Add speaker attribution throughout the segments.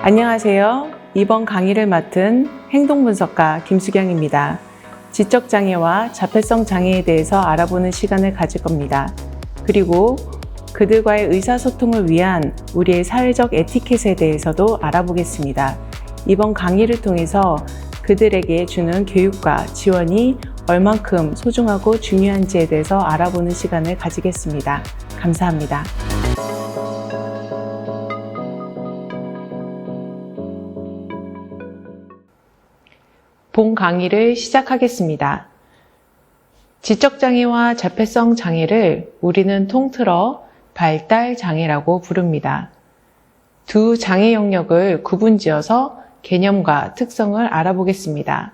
Speaker 1: 안녕하세요. 이번 강의를 맡은 행동분석가 김수경입니다. 지적장애와 자폐성 장애에 대해서 알아보는 시간을 가질 겁니다. 그리고 그들과의 의사소통을 위한 우리의 사회적 에티켓에 대해서도 알아보겠습니다. 이번 강의를 통해서 그들에게 주는 교육과 지원이 얼만큼 소중하고 중요한지에 대해서 알아보는 시간을 가지겠습니다. 감사합니다. 본 강의를 시작하겠습니다. 지적장애와 자폐성 장애를 우리는 통틀어 발달장애라고 부릅니다. 두 장애 영역을 구분지어서 개념과 특성을 알아보겠습니다.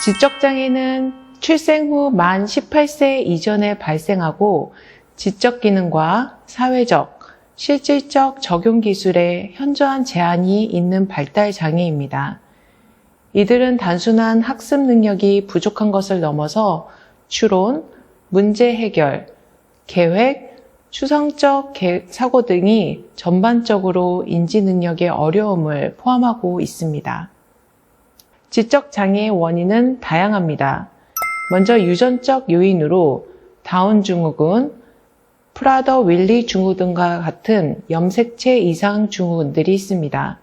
Speaker 1: 지적장애는 출생 후 만 18세 이전에 발생하고 지적 기능과 사회적, 실질적 적용 기술에 현저한 제한이 있는 발달 장애입니다. 이들은 단순한 학습 능력이 부족한 것을 넘어서 추론, 문제 해결, 계획, 추상적 사고 등이 전반적으로 인지 능력의 어려움을 포함하고 있습니다. 지적 장애의 원인은 다양합니다. 먼저 유전적 요인으로 다운 증후군, 프라더 윌리 증후군과 같은 염색체 이상 증후군들이 있습니다.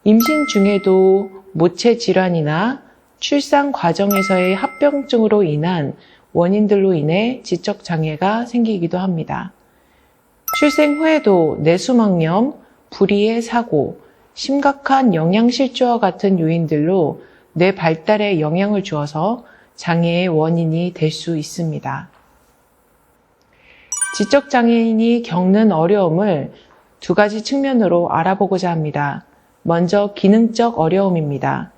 Speaker 1: 임신 중에도 모체 질환이나 출산 과정에서의 합병증으로 인한 원인들로 인해 지적 장애가 생기기도 합니다. 출생 후에도 뇌수막염, 불이의 사고, 심각한 영양실조와 같은 요인들로 뇌 발달에 영향을 주어서 장애의 원인이 될 수 있습니다. 지적 장애인이 겪는 어려움을 두 가지 측면으로 알아보고자 합니다. 먼저 기능적 어려움입니다.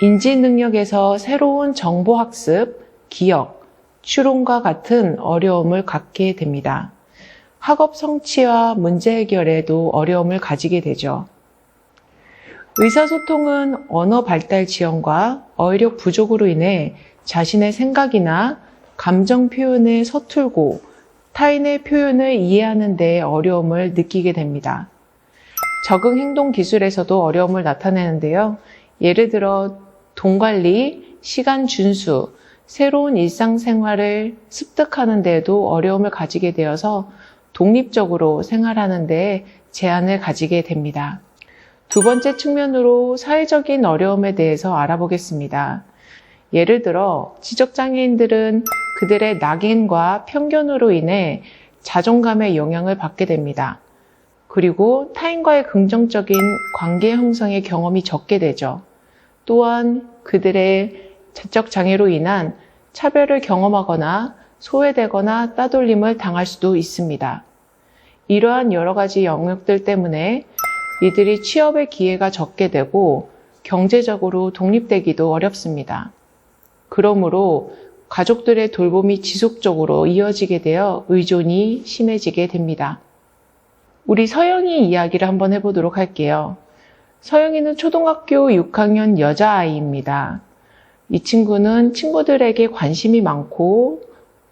Speaker 1: 인지 능력에서 새로운 정보 학습, 기억, 추론과 같은 어려움을 갖게 됩니다. 학업 성취와 문제 해결에도 어려움을 가지게 되죠. 의사소통은 언어 발달 지연과 어휘력 부족으로 인해 자신의 생각이나 감정 표현에 서툴고 타인의 표현을 이해하는 데 어려움을 느끼게 됩니다. 적응 행동 기술에서도 어려움을 나타내는데요. 예를 들어 돈 관리, 시간 준수, 새로운 일상생활을 습득하는 데에도 어려움을 가지게 되어서 독립적으로 생활하는 데 제한을 가지게 됩니다. 두 번째 측면으로 사회적인 어려움에 대해서 알아보겠습니다. 예를 들어 지적장애인들은 그들의 낙인과 편견으로 인해 자존감에 영향을 받게 됩니다. 그리고 타인과의 긍정적인 관계 형성의 경험이 적게 되죠. 또한 그들의 지적 장애로 인한 차별을 경험하거나 소외되거나 따돌림을 당할 수도 있습니다. 이러한 여러 가지 영역들 때문에 이들이 취업의 기회가 적게 되고 경제적으로 독립되기도 어렵습니다. 그러므로 가족들의 돌봄이 지속적으로 이어지게 되어 의존이 심해지게 됩니다. 우리 서영이 이야기를 한번 해보도록 할게요. 서영이는 초등학교 6학년 여자아이입니다. 이 친구는 친구들에게 관심이 많고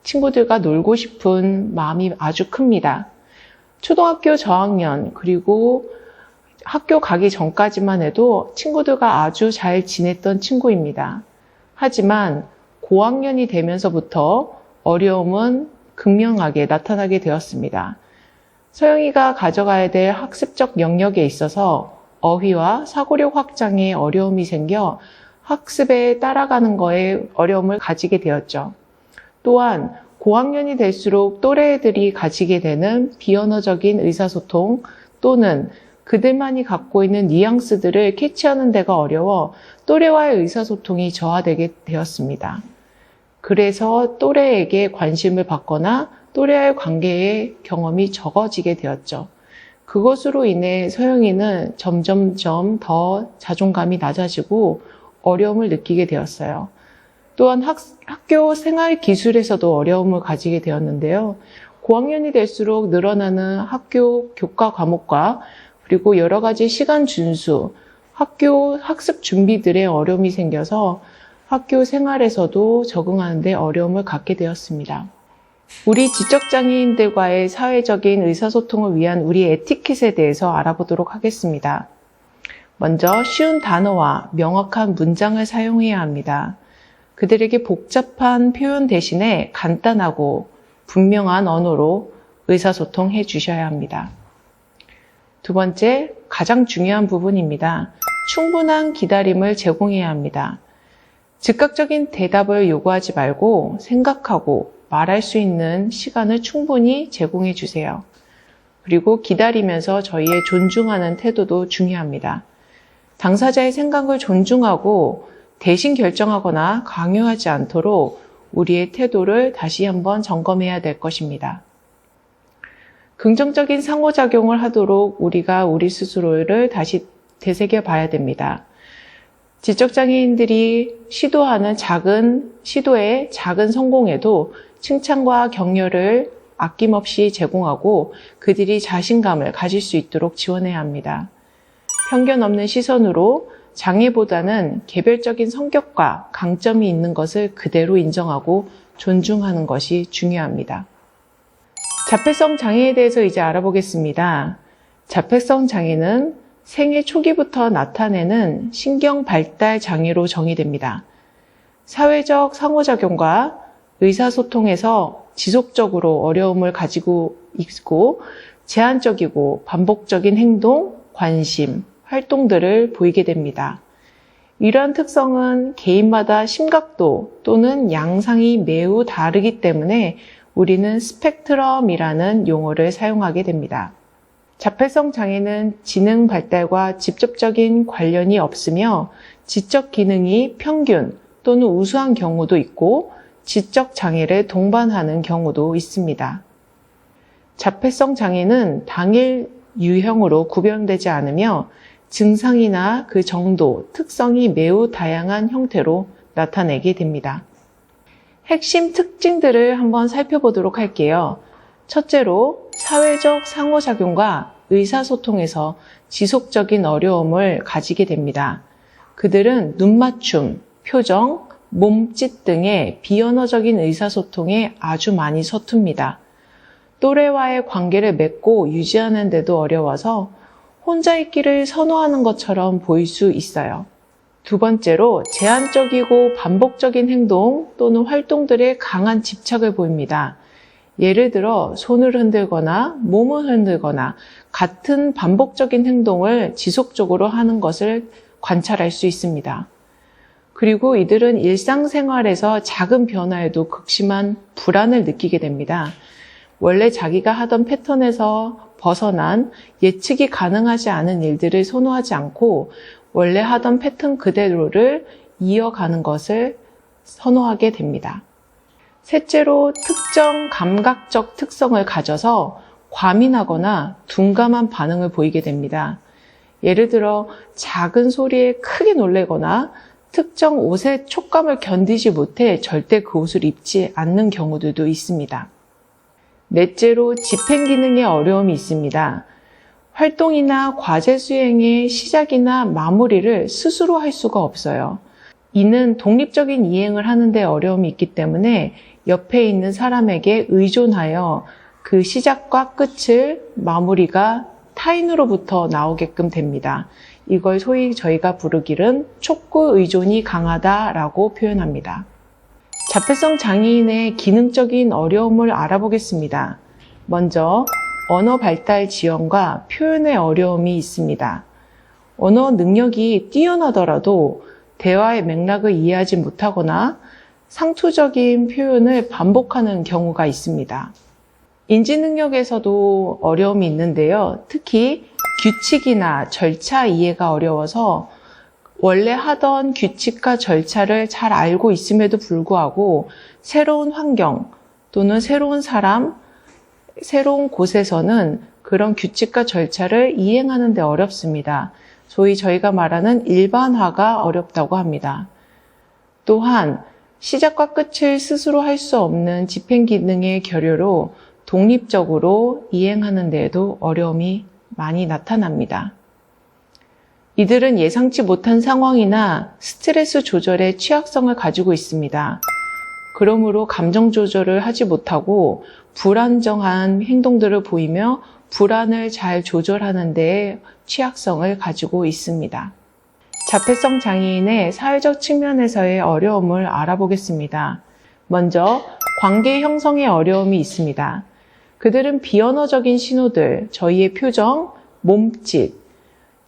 Speaker 1: 친구들과 놀고 싶은 마음이 아주 큽니다. 초등학교 저학년 그리고 학교 가기 전까지만 해도 친구들과 아주 잘 지냈던 친구입니다. 하지만 고학년이 되면서부터 어려움은 극명하게 나타나게 되었습니다. 서영이가 가져가야 될 학습적 영역에 있어서 어휘와 사고력 확장에 어려움이 생겨 학습에 따라가는 거에 어려움을 가지게 되었죠. 또한 고학년이 될수록 또래들이 가지게 되는 비언어적인 의사소통 또는 그들만이 갖고 있는 뉘앙스들을 캐치하는 데가 어려워 또래와의 의사소통이 저하되게 되었습니다. 그래서 또래에게 관심을 받거나 또래와의 관계의 경험이 적어지게 되었죠. 그것으로 인해 서영이는 점점점 더 자존감이 낮아지고 어려움을 느끼게 되었어요. 또한 학교 생활 기술에서도 어려움을 가지게 되었는데요. 고학년이 될수록 늘어나는 학교 교과 과목과 그리고 여러 가지 시간 준수, 학교 학습 준비들에 어려움이 생겨서 학교 생활에서도 적응하는 데 어려움을 갖게 되었습니다. 우리 지적장애인들과의 사회적인 의사소통을 위한 우리 에티켓에 대해서 알아보도록 하겠습니다. 먼저 쉬운 단어와 명확한 문장을 사용해야 합니다. 그들에게 복잡한 표현 대신에 간단하고 분명한 언어로 의사소통해 주셔야 합니다. 두 번째, 가장 중요한 부분입니다. 충분한 기다림을 제공해야 합니다. 즉각적인 대답을 요구하지 말고 생각하고 말할 수 있는 시간을 충분히 제공해 주세요. 그리고 기다리면서 저희의 존중하는 태도도 중요합니다. 당사자의 생각을 존중하고 대신 결정하거나 강요하지 않도록 우리의 태도를 다시 한번 점검해야 될 것입니다. 긍정적인 상호작용을 하도록 우리가 우리 스스로를 다시 되새겨 봐야 됩니다. 지적장애인들이 시도하는 시도의 작은 성공에도 칭찬과 격려를 아낌없이 제공하고 그들이 자신감을 가질 수 있도록 지원해야 합니다. 편견 없는 시선으로 장애보다는 개별적인 성격과 강점이 있는 것을 그대로 인정하고 존중하는 것이 중요합니다. 자폐성 장애에 대해서 이제 알아보겠습니다. 자폐성 장애는 생애 초기부터 나타내는 신경 발달 장애로 정의됩니다. 사회적 상호작용과 의사소통에서 지속적으로 어려움을 가지고 있고 제한적이고 반복적인 행동, 관심, 활동들을 보이게 됩니다. 이러한 특성은 개인마다 심각도 또는 양상이 매우 다르기 때문에 우리는 스펙트럼이라는 용어를 사용하게 됩니다. 자폐성 장애는 지능 발달과 직접적인 관련이 없으며 지적 기능이 평균 또는 우수한 경우도 있고 지적 장애를 동반하는 경우도 있습니다. 자폐성 장애는 당일 유형으로 구별되지 않으며 증상이나 그 정도, 특성이 매우 다양한 형태로 나타내게 됩니다. 핵심 특징들을 한번 살펴보도록 할게요. 첫째로 사회적 상호작용과 의사소통에서 지속적인 어려움을 가지게 됩니다. 그들은 눈맞춤, 표정, 몸짓 등의 비언어적인 의사소통에 아주 많이 서툽니다. 또래와의 관계를 맺고 유지하는 데도 어려워서 혼자 있기를 선호하는 것처럼 보일 수 있어요. 두 번째로 제한적이고 반복적인 행동 또는 활동들에 강한 집착을 보입니다. 예를 들어 손을 흔들거나 몸을 흔들거나 같은 반복적인 행동을 지속적으로 하는 것을 관찰할 수 있습니다. 그리고 이들은 일상생활에서 작은 변화에도 극심한 불안을 느끼게 됩니다. 원래 자기가 하던 패턴에서 벗어난 예측이 가능하지 않은 일들을 선호하지 않고 원래 하던 패턴 그대로를 이어가는 것을 선호하게 됩니다. 셋째로 특정 감각적 특성을 가져서 과민하거나 둔감한 반응을 보이게 됩니다. 예를 들어 작은 소리에 크게 놀래거나 특정 옷의 촉감을 견디지 못해 절대 그 옷을 입지 않는 경우들도 있습니다. 넷째로 집행 기능에 어려움이 있습니다. 활동이나 과제 수행의 시작이나 마무리를 스스로 할 수가 없어요. 이는 독립적인 이행을 하는 데 어려움이 있기 때문에 옆에 있는 사람에게 의존하여 그 시작과 끝을 마무리가 타인으로부터 나오게끔 됩니다. 이걸 소위 저희가 부르기는 촉구 의존이 강하다라고 표현합니다. 자폐성 장애인의 기능적인 어려움을 알아보겠습니다. 먼저 언어 발달 지연과 표현의 어려움이 있습니다. 언어 능력이 뛰어나더라도 대화의 맥락을 이해하지 못하거나 상투적인 표현을 반복하는 경우가 있습니다. 인지 능력에서도 어려움이 있는데요. 특히 규칙이나 절차 이해가 어려워서 원래 하던 규칙과 절차를 잘 알고 있음에도 불구하고 새로운 환경 또는 새로운 사람, 새로운 곳에서는 그런 규칙과 절차를 이행하는 데 어렵습니다. 소위 저희가 말하는 일반화가 어렵다고 합니다. 또한 시작과 끝을 스스로 할 수 없는 집행 기능의 결여로 독립적으로 이행하는 데에도 어려움이 많이 나타납니다. 이들은 예상치 못한 상황이나 스트레스 조절에 취약성을 가지고 있습니다. 그러므로 감정 조절을 하지 못하고 불안정한 행동들을 보이며 불안을 잘 조절하는 데 취약성을 가지고 있습니다. 자폐성 장애인의 사회적 측면에서의 어려움을 알아보겠습니다. 먼저 관계 형성의 어려움이 있습니다. 그들은 비언어적인 신호들, 저희의 표정, 몸짓,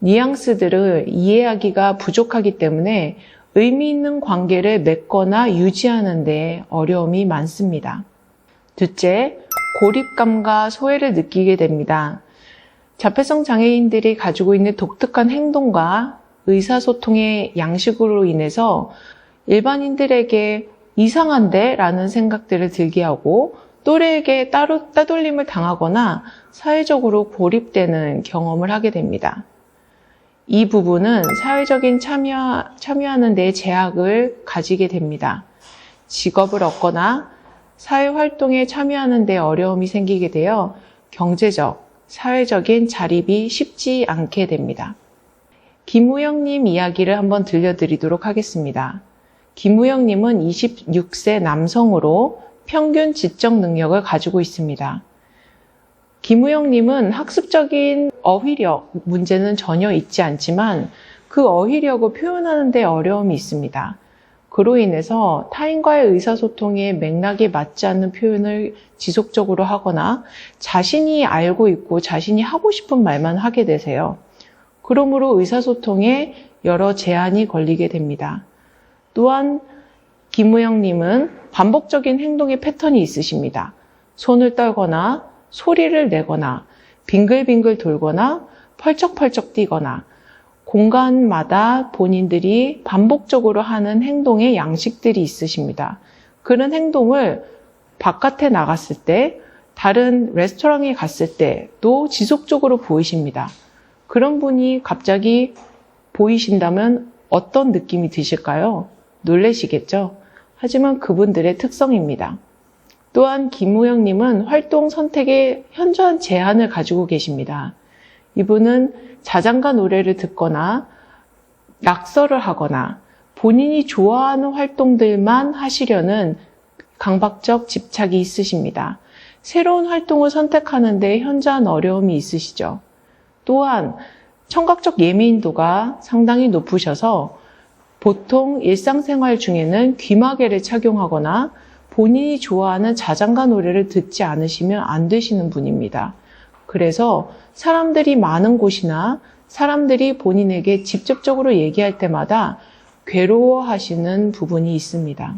Speaker 1: 뉘앙스들을 이해하기가 부족하기 때문에 의미 있는 관계를 맺거나 유지하는 데 어려움이 많습니다. 둘째, 고립감과 소외를 느끼게 됩니다. 자폐성 장애인들이 가지고 있는 독특한 행동과 의사소통의 양식으로 인해서 일반인들에게 이상한데? 라는 생각들을 들게 하고 또래에게 따돌림을 당하거나 사회적으로 고립되는 경험을 하게 됩니다. 이 부분은 사회적인 참여하는 데 제약을 가지게 됩니다. 직업을 얻거나 사회활동에 참여하는 데 어려움이 생기게 되어 경제적, 사회적인 자립이 쉽지 않게 됩니다. 김우영님 이야기를 한번 들려드리도록 하겠습니다. 김우영님은 26세 남성으로 평균 지적 능력을 가지고 있습니다. 김우영님은 학습적인 어휘력 문제는 전혀 있지 않지만 그 어휘력을 표현하는 데 어려움이 있습니다. 그로 인해서 타인과의 의사소통에 맥락에 맞지 않는 표현을 지속적으로 하거나 자신이 알고 있고 자신이 하고 싶은 말만 하게 되세요. 그러므로 의사소통에 여러 제한이 걸리게 됩니다. 또한 김우영님은 반복적인 행동의 패턴이 있으십니다. 손을 떨거나 소리를 내거나 빙글빙글 돌거나 펄쩍펄쩍 뛰거나 공간마다 본인들이 반복적으로 하는 행동의 양식들이 있으십니다. 그런 행동을 바깥에 나갔을 때, 다른 레스토랑에 갔을 때도 지속적으로 보이십니다. 그런 분이 갑자기 보이신다면 어떤 느낌이 드실까요? 놀라시겠죠? 하지만 그분들의 특성입니다. 또한 김우영님은 활동 선택에 현저한 제한을 가지고 계십니다. 이분은 자장가 노래를 듣거나 낙서를 하거나 본인이 좋아하는 활동들만 하시려는 강박적 집착이 있으십니다. 새로운 활동을 선택하는 데 현저한 어려움이 있으시죠. 또한 청각적 예민도가 상당히 높으셔서 보통 일상생활 중에는 귀마개를 착용하거나 본인이 좋아하는 자장가 노래를 듣지 않으시면 안 되시는 분입니다. 그래서 사람들이 많은 곳이나 사람들이 본인에게 직접적으로 얘기할 때마다 괴로워하시는 부분이 있습니다.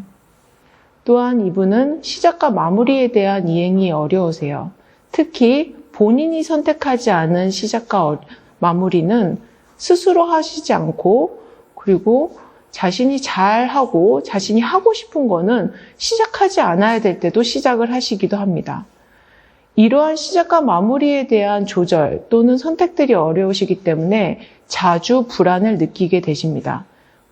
Speaker 1: 또한 이분은 시작과 마무리에 대한 이행이 어려우세요. 특히 본인이 선택하지 않은 시작과 마무리는 스스로 하시지 않고 그리고 자신이 잘하고 자신이 하고 싶은 거는 시작하지 않아야 될 때도 시작을 하시기도 합니다. 이러한 시작과 마무리에 대한 조절 또는 선택들이 어려우시기 때문에 자주 불안을 느끼게 되십니다.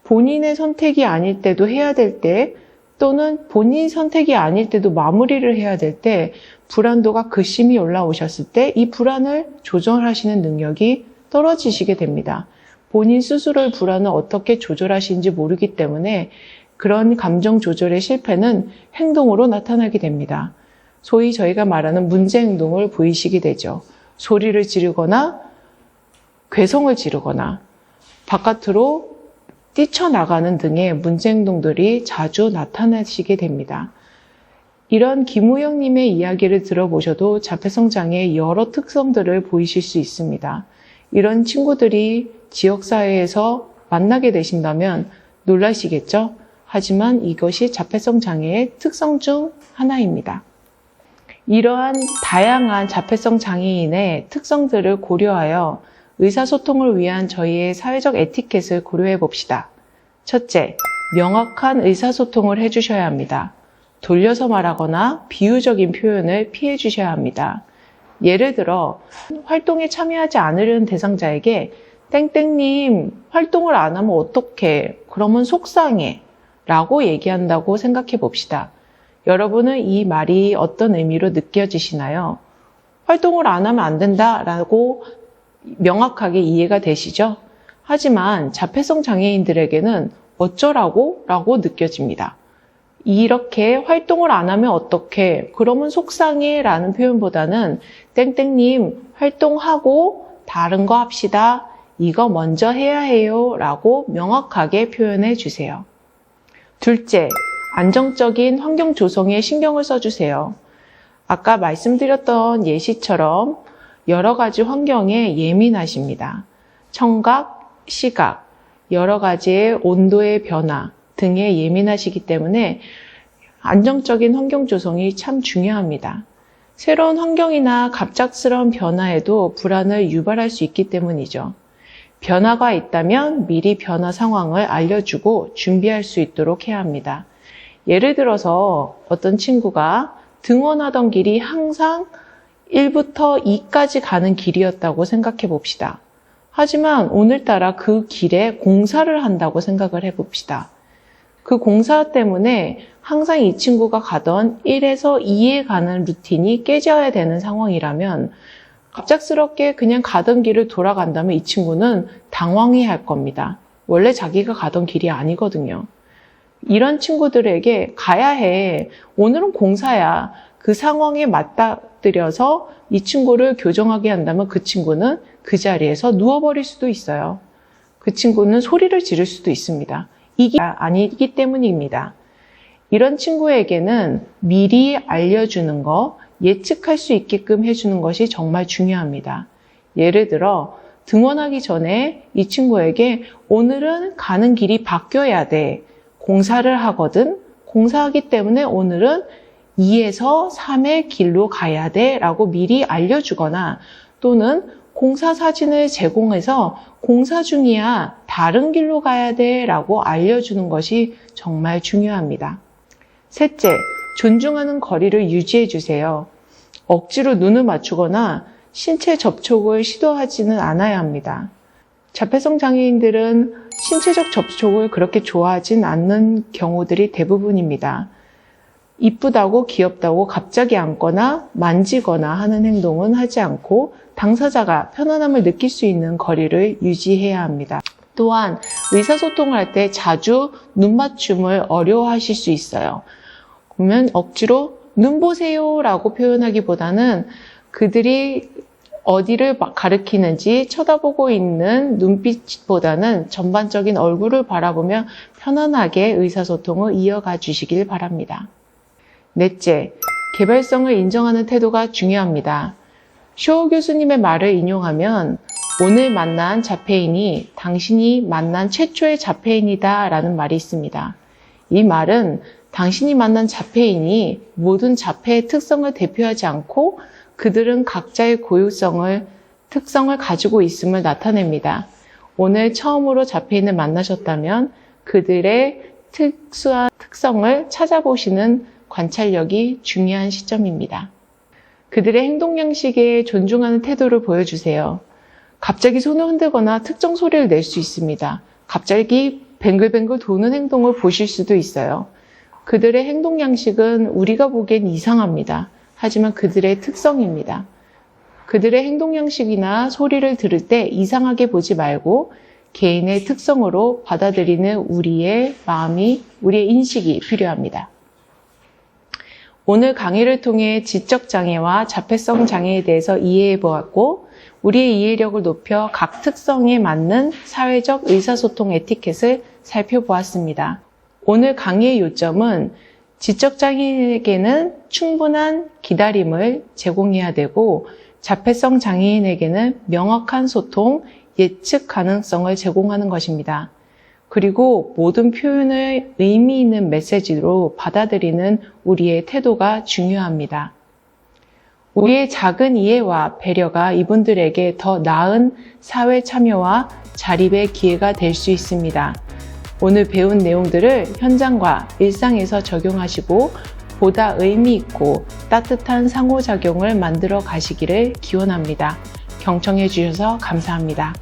Speaker 1: 본인의 선택이 아닐 때도 해야 될 때 또는 본인 선택이 아닐 때도 마무리를 해야 될 때 불안도가 극심히 올라오셨을 때 이 불안을 조절하시는 능력이 떨어지시게 됩니다. 본인 스스로의 불안을 어떻게 조절하시는지 모르기 때문에 그런 감정 조절의 실패는 행동으로 나타나게 됩니다. 소위 저희가 말하는 문제 행동을 보이시게 되죠. 소리를 지르거나 괴성을 지르거나 바깥으로 뛰쳐나가는 등의 문제 행동들이 자주 나타나시게 됩니다. 이런 김우영님의 이야기를 들어보셔도 자폐성 장애의 여러 특성들을 보이실 수 있습니다. 이런 친구들이 지역사회에서 만나게 되신다면 놀라시겠죠? 하지만 이것이 자폐성 장애의 특성 중 하나입니다. 이러한 다양한 자폐성 장애인의 특성들을 고려하여 의사소통을 위한 저희의 사회적 에티켓을 고려해 봅시다. 첫째, 명확한 의사소통을 해주셔야 합니다. 돌려서 말하거나 비유적인 표현을 피해 주셔야 합니다. 예를 들어 활동에 참여하지 않으려는 대상자에게 땡땡님 활동을 안 하면 어떡해? 그러면 속상해 라고 얘기한다고 생각해 봅시다. 여러분은 이 말이 어떤 의미로 느껴지시나요? 활동을 안 하면 안 된다라고 명확하게 이해가 되시죠? 하지만 자폐성 장애인들에게는 어쩌라고? 라고 느껴집니다. 이렇게 활동을 안 하면 어떡해? 그러면 속상해 라는 표현보다는 땡땡님 활동하고 다른 거 합시다. 이거 먼저 해야 해요 라고 명확하게 표현해 주세요. 둘째, 안정적인 환경 조성에 신경을 써주세요. 아까 말씀드렸던 예시처럼 여러 가지 환경에 예민하십니다. 청각, 시각, 여러 가지의 온도의 변화 등에 예민하시기 때문에 안정적인 환경 조성이 참 중요합니다. 새로운 환경이나 갑작스러운 변화에도 불안을 유발할 수 있기 때문이죠. 변화가 있다면 미리 변화 상황을 알려주고 준비할 수 있도록 해야 합니다. 예를 들어서 어떤 친구가 등원하던 길이 항상 1부터 2까지 가는 길이었다고 생각해 봅시다. 하지만 오늘따라 그 길에 공사를 한다고 생각을 해 봅시다. 그 공사 때문에 항상 이 친구가 가던 1에서 2에 가는 루틴이 깨져야 되는 상황이라면 갑작스럽게 그냥 가던 길을 돌아간다면 이 친구는 당황해 할 겁니다. 원래 자기가 가던 길이 아니거든요. 이런 친구들에게 가야 해. 오늘은 공사야. 그 상황에 맞닥뜨려서 이 친구를 교정하게 한다면 그 친구는 그 자리에서 누워버릴 수도 있어요. 그 친구는 소리를 지를 수도 있습니다. 이게 아니기 때문입니다. 이런 친구에게는 미리 알려주는 거, 예측할 수 있게끔 해주는 것이 정말 중요합니다. 예를 들어 등원하기 전에 이 친구에게 오늘은 가는 길이 바뀌어야 돼. 공사를 하거든. 공사하기 때문에 오늘은 2에서 3의 길로 가야 돼 라고 미리 알려주거나 또는 공사 사진을 제공해서 공사 중이야. 다른 길로 가야 돼 라고 알려주는 것이 정말 중요합니다. 셋째, 존중하는 거리를 유지해 주세요. 억지로 눈을 맞추거나 신체 접촉을 시도하지는 않아야 합니다. 자폐성 장애인들은 신체적 접촉을 그렇게 좋아하진 않는 경우들이 대부분입니다. 이쁘다고 귀엽다고 갑자기 안거나 만지거나 하는 행동은 하지 않고 당사자가 편안함을 느낄 수 있는 거리를 유지해야 합니다. 또한 의사소통을 할 때 자주 눈 맞춤을 어려워하실 수 있어요. 그러면 억지로 눈 보세요 라고 표현하기보다는 그들이 어디를 가리키는지 쳐다보고 있는 눈빛보다는 전반적인 얼굴을 바라보며 편안하게 의사소통을 이어가 주시길 바랍니다. 넷째, 개별성을 인정하는 태도가 중요합니다. 쇼 교수님의 말을 인용하면 오늘 만난 자폐인이 당신이 만난 최초의 자폐인이다 라는 말이 있습니다. 이 말은 당신이 만난 자폐인이 모든 자폐의 특성을 대표하지 않고 그들은 각자의 고유성을, 특성을 가지고 있음을 나타냅니다. 오늘 처음으로 자폐인을 만나셨다면 그들의 특수한 특성을 찾아보시는 관찰력이 중요한 시점입니다. 그들의 행동 양식에 존중하는 태도를 보여주세요. 갑자기 손을 흔들거나 특정 소리를 낼 수 있습니다. 갑자기 뱅글뱅글 도는 행동을 보실 수도 있어요. 그들의 행동 양식은 우리가 보기엔 이상합니다. 하지만 그들의 특성입니다. 그들의 행동 양식이나 소리를 들을 때 이상하게 보지 말고 개인의 특성으로 받아들이는 우리의 마음이, 우리의 인식이 필요합니다. 오늘 강의를 통해 지적장애와 자폐성 장애에 대해서 이해해 보았고 우리의 이해력을 높여 각 특성에 맞는 사회적 의사소통 에티켓을 살펴보았습니다. 오늘 강의의 요점은 지적장애인에게는 충분한 기다림을 제공해야 되고 자폐성 장애인에게는 명확한 소통, 예측 가능성을 제공하는 것입니다. 그리고 모든 표현을 의미 있는 메시지로 받아들이는 우리의 태도가 중요합니다. 우리의 작은 이해와 배려가 이분들에게 더 나은 사회 참여와 자립의 기회가 될 수 있습니다. 오늘 배운 내용들을 현장과 일상에서 적용하시고 보다 의미 있고 따뜻한 상호작용을 만들어 가시기를 기원합니다. 경청해 주셔서 감사합니다.